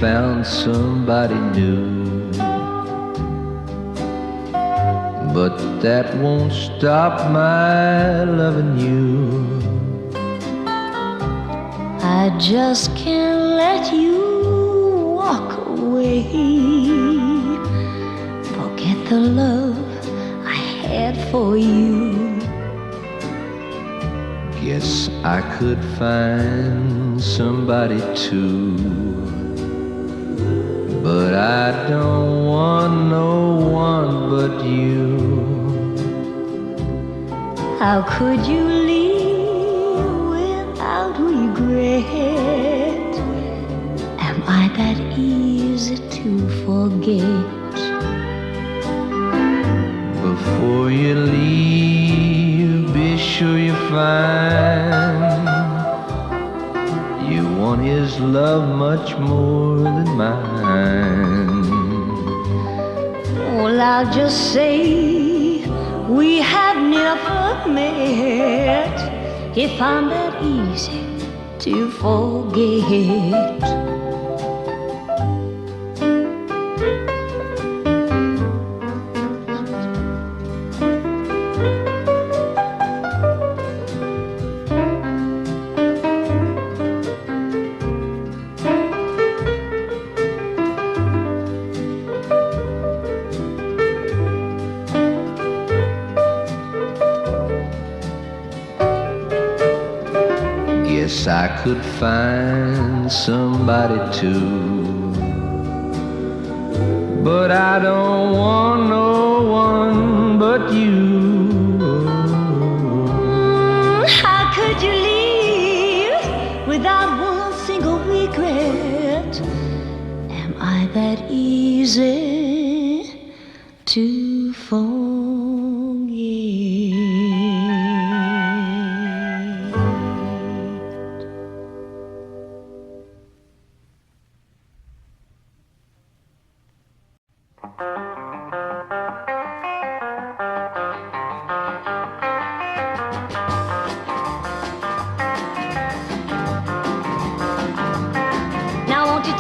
found somebody new. But that won't stop my loving you. I just can't let you walk away. Forget the love I had for you. Guess I could find somebody too, but I don't want no one but you. How could you leave without regret? Am I that easy to forget? Before you leave, be sure you find you want his love much more than mine. Well, I'll just say we have never met. If I'm that easy to forget. I could find somebody too, but I don't want no one but you. How could you leave without one single regret? Am I that easy to forget?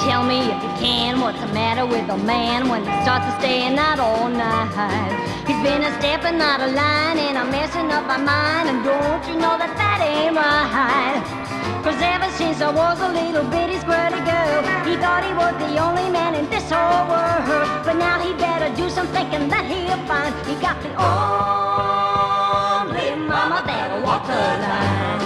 Tell me if you can, what's the matter with a man when he starts to staying out all night? He's been a stepping out of line and I'm messing up my mind, and don't you know that that ain't right? Cause ever since I was a little bitty squirrely girl, he thought he was the only man in this whole world. But now he better do some thinking that he'll find he got the only mama that'll walk the line.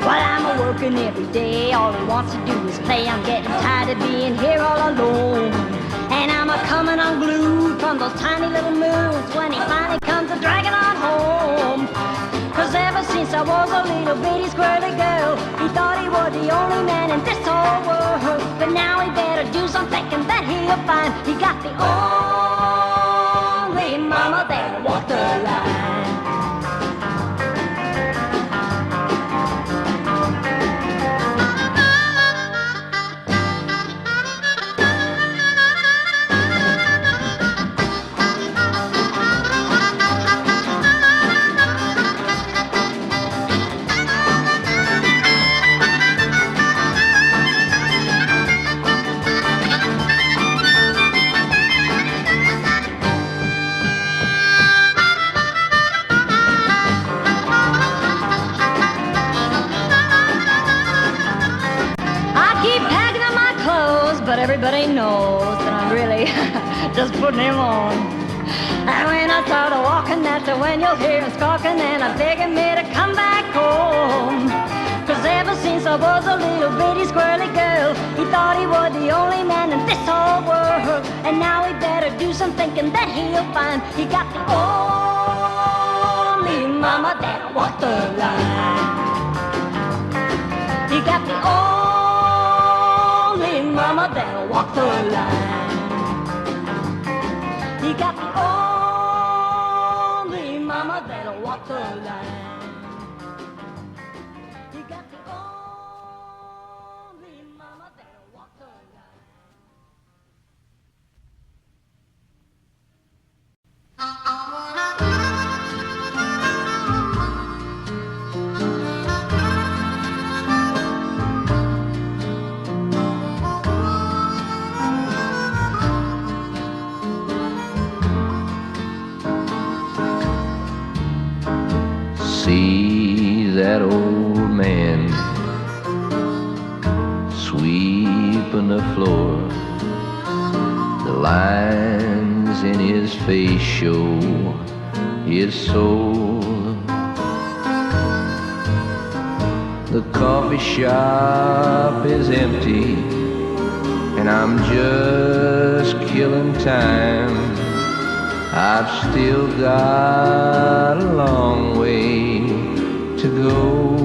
While I'm working every day, all he wants to do is play. I'm getting tired of being here all alone, and I'm a-coming unglued from those tiny little moves when he finally comes a-dragging on home. Cause ever since I was a little bitty squirrely girl, he thought he was the only man in this whole world. But now he better do some thinking that he'll find he got the only mama that'll walk the line. But everybody knows that I'm really just putting him on. And when I start walking, that's when you'll hear him squawking and begging me to come back home. Cause ever since I was a little bitty squirrely girl, he thought he was the only man in this whole world. And now he better do some thinking that he'll find he got the only mama that'll walk the line. He got the only mama that'll walk the line. He got the only mama that'll walk the line. He got the only mama that'll walk the line. sweeping the floor. The lines in his face show his soul. The coffee shop is empty, and I'm just killing time. I've still got a long way to go.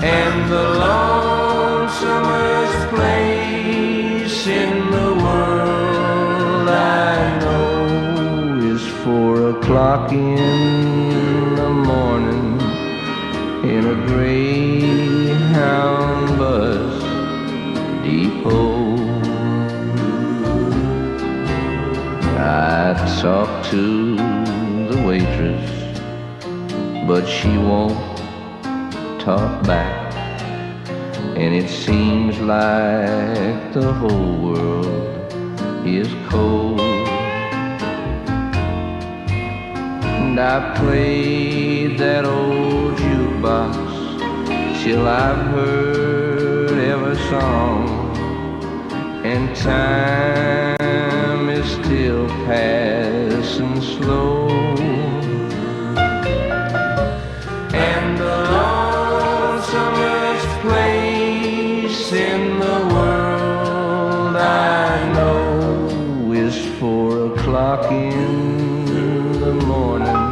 And the lonesomest place in the world I know is 4 o'clock in the morning in a Greyhound Bus Depot. I talk to the waitress, but she won't talk back, and it seems like the whole world is cold. And I played that old jukebox till I've heard every song, and time is still passing slow. And the lonesomest place in the world I know is 4 o'clock in the morning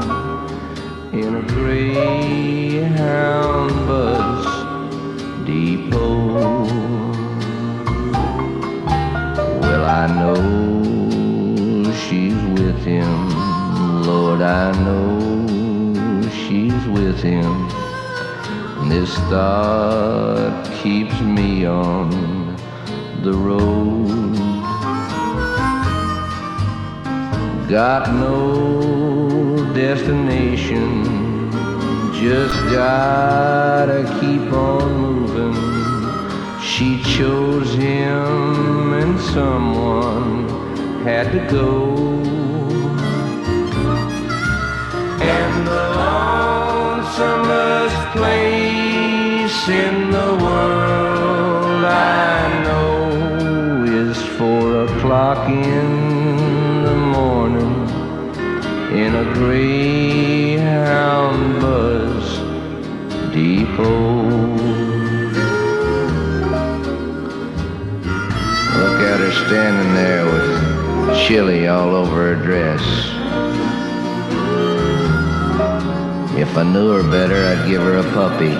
in a Greyhound Bus Depot. Well, I know she's with him, Lord, I know she's with him. This thought keeps me on the road. Got no destination, just gotta keep on moving. She chose him and someone had to go. And the lonesomest place in the world I know is 4 o'clock in the morning in a Greyhound Bus Depot. Look at her standing there with chili all over her dress. If I knew her better, I'd give her a puppy.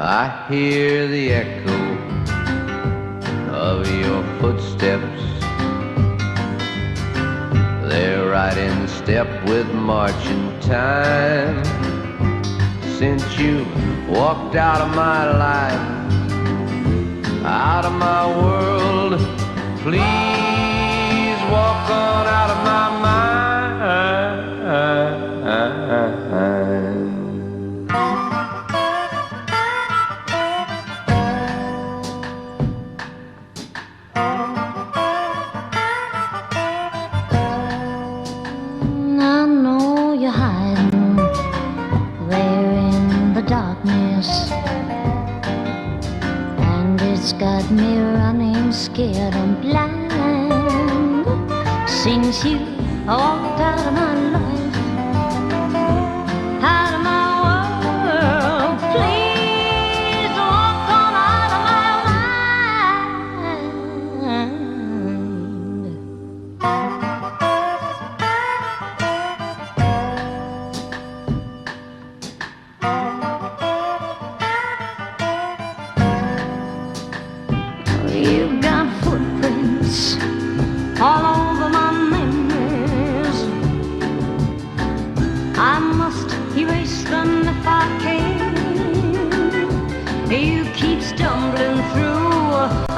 I hear the echo of your footsteps. They're right in step with marching time. Since you walked out of my life, out of my world, please walk on out of my mind. Got me running scared and blind. Since you walked out of my life, out of my world, please walk on out of my You've got footprints all over my memories,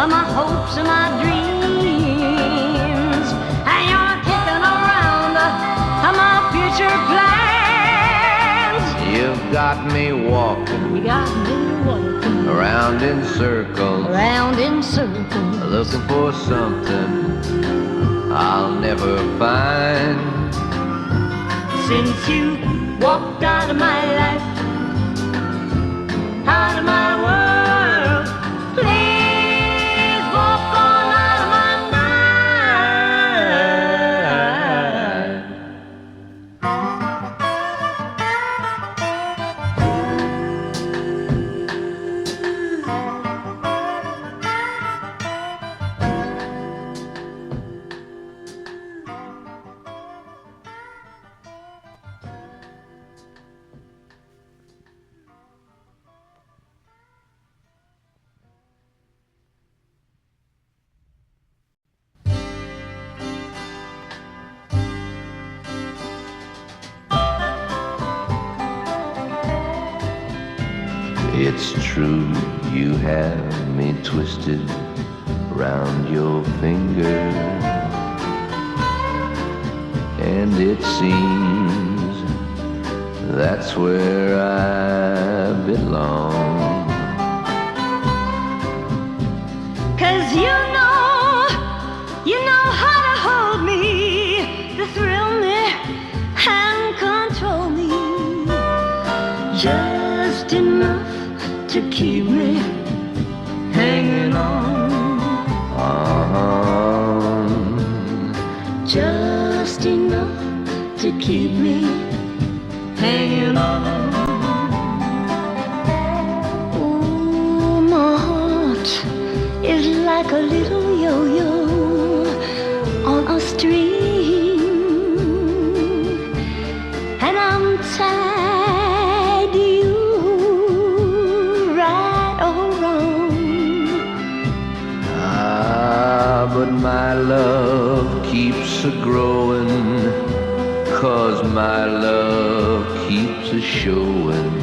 of my hopes and my dreams. And you're kicking around my future plans. You've got me walking. You got me walking around in circles, looking for something I'll never find. Since you walked out of my life, out of my world, please walk on out of my mind. It's true, you have me twisted round your finger, and it seems that's where I belong. 'Cause you know how to hold me, to thrill me and control me, just enough to keep me hanging on, just enough to keep me hanging on. Ooh, my heart is like a little yo-yo on a string, and I'm tied to you, right or wrong. But my love keeps a-growing, 'cause my love keeps a-showing.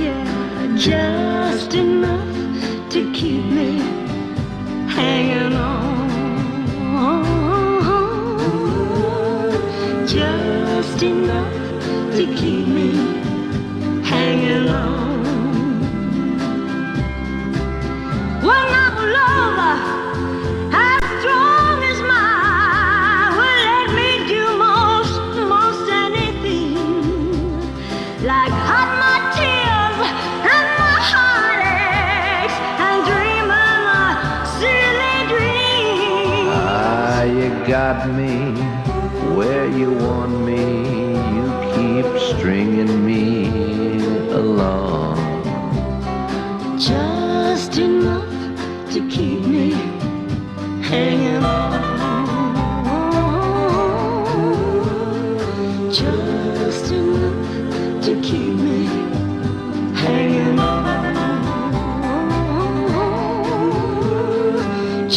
Yeah, just enough to keep me hanging on, just enough to keep me hanging on. When our love as strong as mine will let me do most anything, like hide my tears and my heartaches and dreaming a silly dream. You got me where you want me, you keep stringing me along, just enough to keep me hanging on, just enough to keep me hanging on,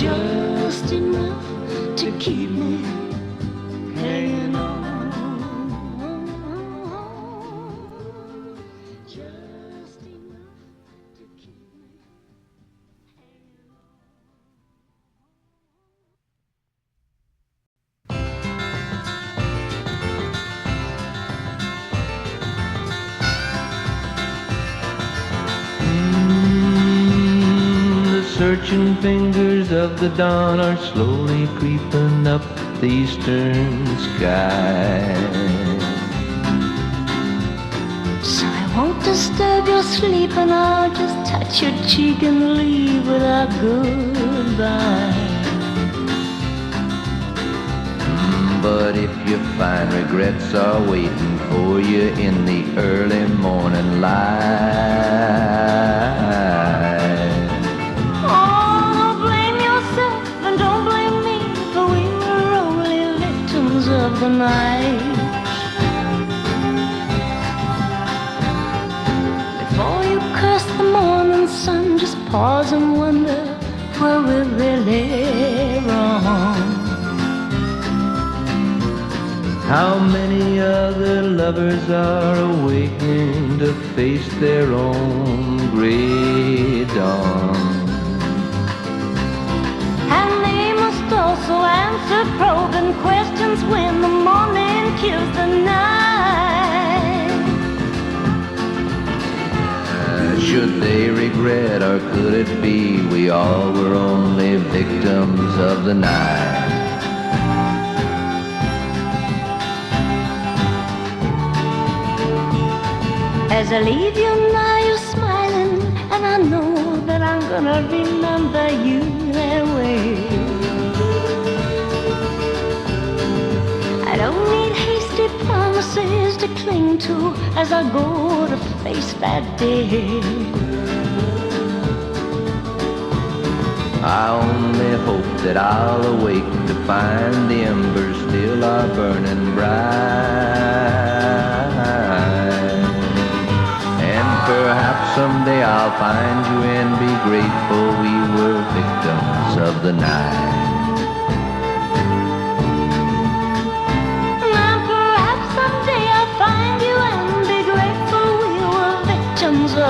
just enough to keep me hanging on, just enough to keep me hanging on. The searching fingers of the dawn are slowly creeping up the eastern sky. So I won't disturb your sleep, and I'll just touch your cheek and leave without goodbye. But if you find regrets are waiting for you in the early morning light, Oh, don't blame yourself and don't blame me, for we were only victims of the night. Before you curse the morning sun, just pause and wonder were we really wrong. how many other lovers are awakening to face their own gray dawn? they regret, or could it be we all were only victims of the night? As I leave you now, you're smiling, and I know that I'm gonna remember you that way. I don't need hasty promises to cling to as I go to face that day. I only hope that I'll awake to find the embers still are burning bright. And perhaps someday I'll find you and be grateful we were victims of the night.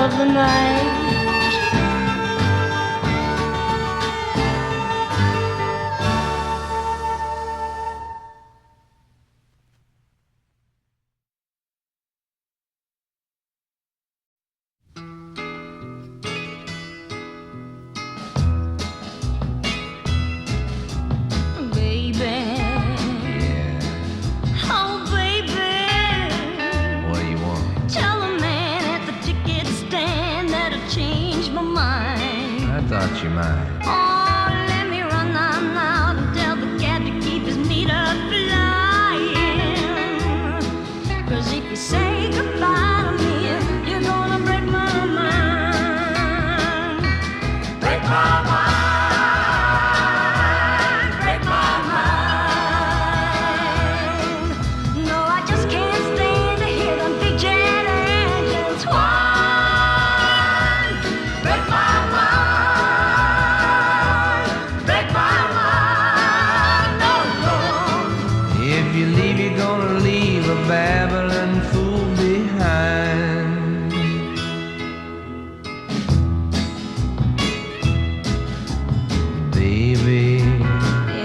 Of the night. You might. Oh, let me run out and tell the cab to keep his meter flying. 'Cause if you say goodbye to me, you're gonna break my mind. Break my mind. Break my mind. No, I just can't stand to hear them big jet engines whine. Break my mind. Babbling fool behind. Baby.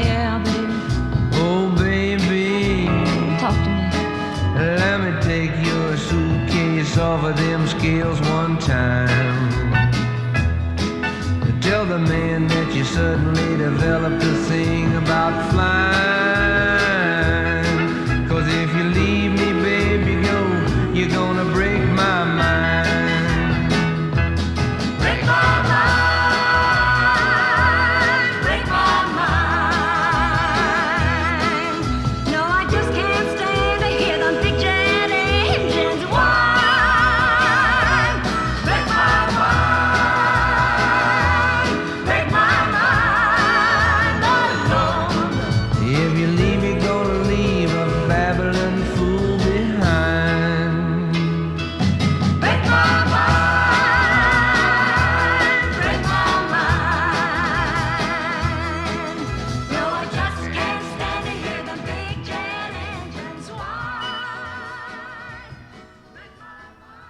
Yeah, baby. Oh, baby. Talk to me. Let me take your suitcase off of them scales one time. Tell the man that you suddenly developed a thing about flying. 'Cause if you leave me, baby, go, you're gonna break my mind. Break my mind. Break my mind. No, I just can't stand to hear them big jet engines whine. Break my mind. Break my mind. Oh, Lord. If you leave me, gonna leave a babbling fool behind. Break my mind. Break my mind. No, I just can't stand to hear them big jet engines whine. Break my mind.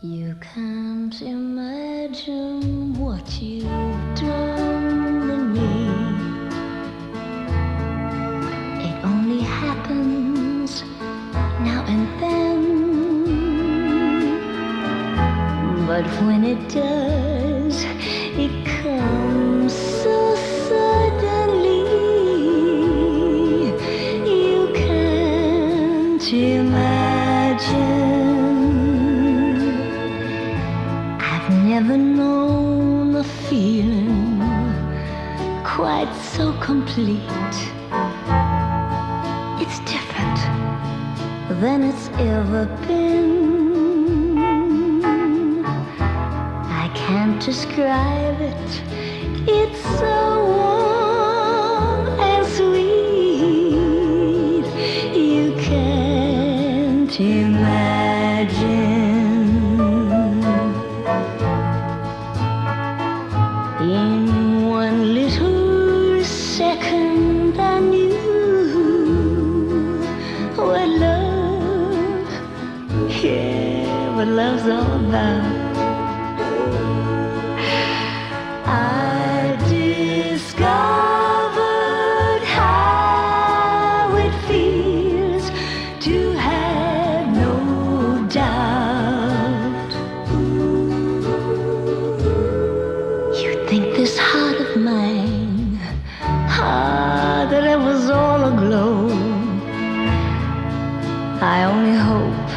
You can't imagine what you've done to me. It only happens now and then, but when it does, it comes so suddenly. You can't imagine. I've never known a feeling quite so complete. It's different than it's ever been. I can't describe it. It's so warm and sweet. You can't imagine. In one little second I knew what love, yeah, what love's all about. I discovered how to I only hope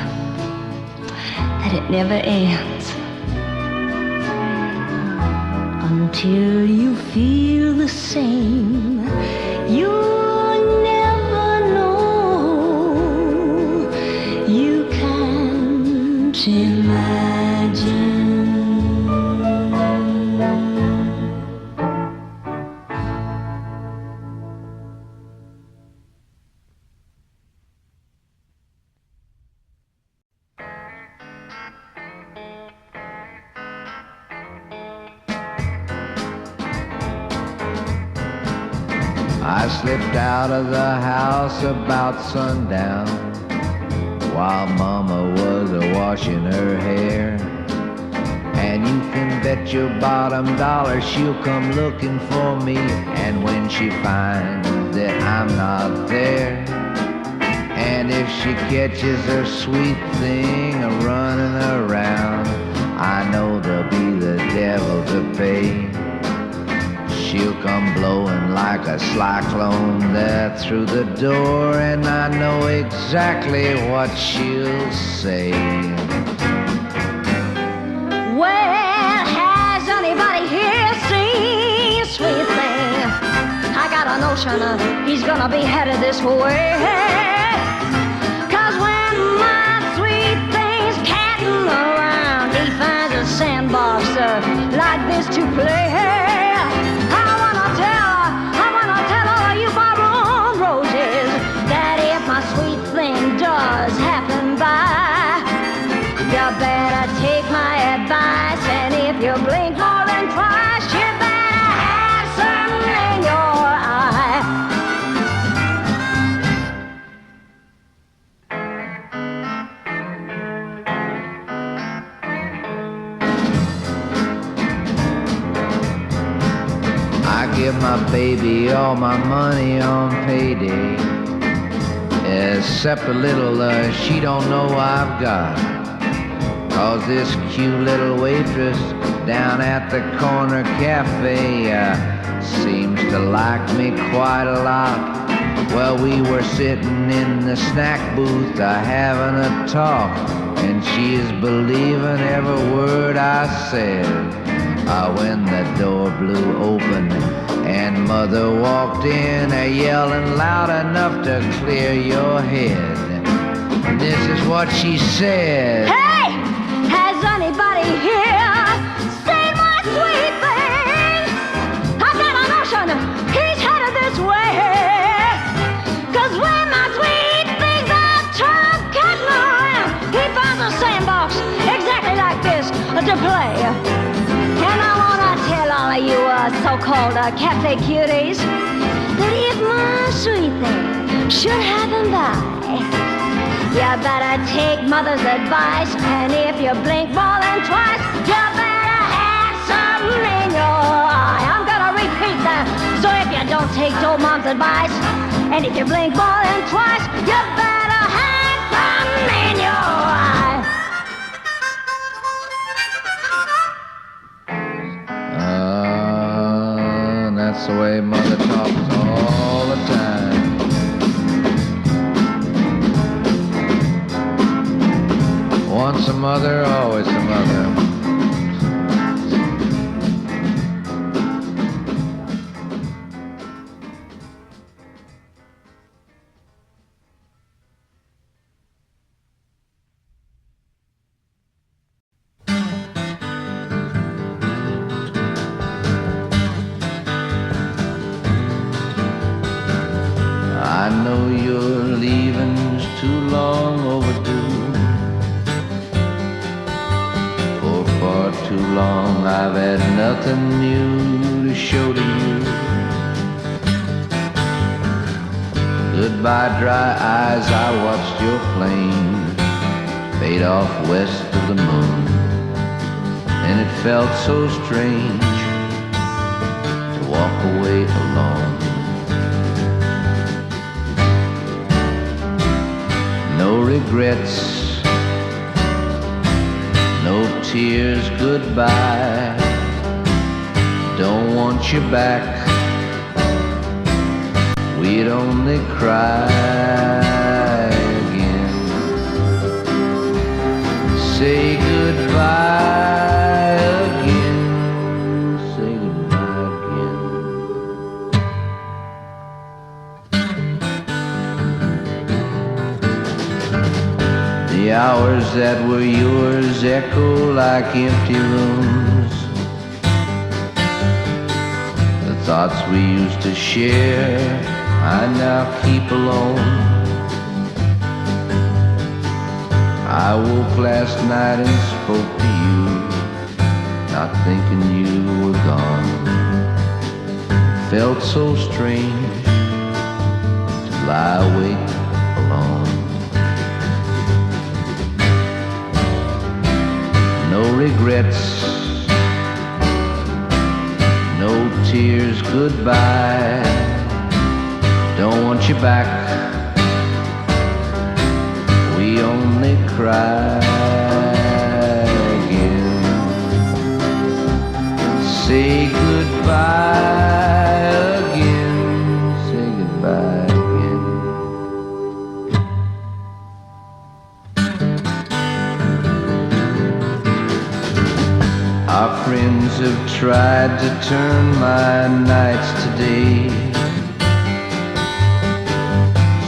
that it never ends until you feel the same. You'll never know. You can't imagine. I slipped out of the house about sundown while Mama was washing her hair. And you can bet your bottom dollar she'll come looking for me. And when she finds that I'm not there, and if she catches her sweet thing running around, I know there'll be the devil to pay. She'll come blowing like a cyclone there through the door, and I know exactly what she'll say. Well, has anybody here seen Sweet Thing? I got a notion he's gonna be headed this way. 'Cause when my Sweet Thing's catting around, he finds a sandbox like this to play. You better take my advice, and if you blink more than twice, you better have something in your eye. I give my baby all my money on payday, except a little she don't know I've got. 'Cause this cute little waitress down at the corner cafe seems to like me quite a lot. Well, we were sitting in the snack booth having a talk, and she is believing every word I said. When the door blew open and Mother walked in yelling loud enough to clear your head. This is what she said. Hey! Has anybody here seen my Sweet Thing? I got a notion he's headed this way. 'Cause when my Sweet Thing's out trying cutting around, he finds a sandbox exactly like this to play. And I wanna tell all of you so-called cafe cuties that if my Sweet Thing should happen by, you better take Mother's advice, and if you blink more than twice, you better have something in your eye. I'm gonna repeat that. So if you don't take old Mom's advice, and if you blink more than twice, you better have something in your eye. That's the way Mother talks all the time. Once a mother, always a mother. I know your leaving's too long overdue. For far too long I've had nothing new to show to you. Goodbye, dry eyes, I watched your plane fade off west of the moon, and it felt so strange to walk away alone. No regrets, no tears, goodbye. Don't want you back, we'd only cry again. The hours that were yours echo like empty rooms. The thoughts we used to share I now keep alone. I woke last night and spoke to you, not thinking you were gone. Felt so strange to lie awake alone. No regrets, no tears, goodbye. Don't want you back, we only cry again. Say goodbye again, say goodbye again. Our friends have tried to turn my nights to day.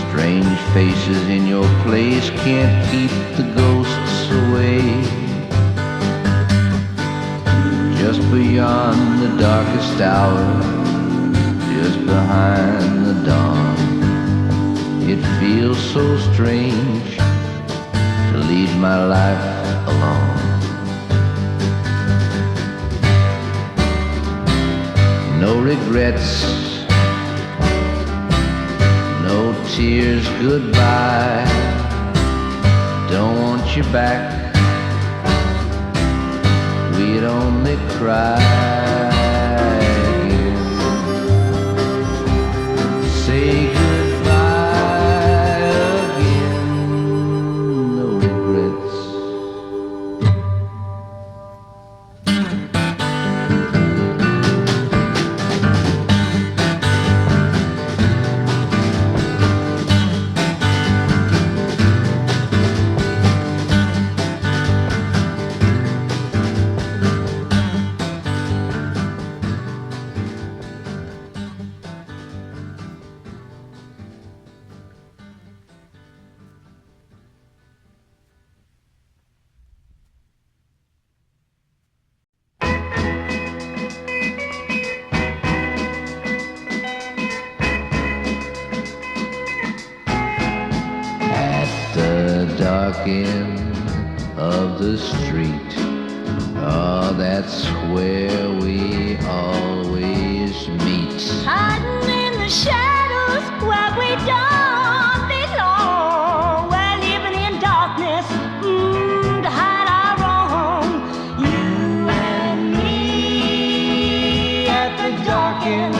Strange faces in your place can't keep the ghosts away. Just beyond the darkest hour, just behind the dawn, it feels so strange to lead my life alone. No regrets, no tears, goodbye. Don't want you back, we'd only cry again. Say goodbye again, no regrets. Dark end of the street, oh, that's where we always meet. Hiding in the shadows where we don't belong. We're living in darkness to hide our wrong. You and me at the dark end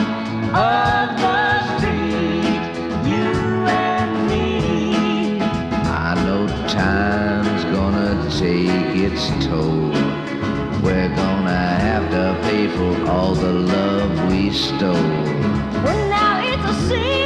of the street. You and me. I know time's gonna take its toll. We're gonna have to pay for all the love we stole. Well, now it's a sin.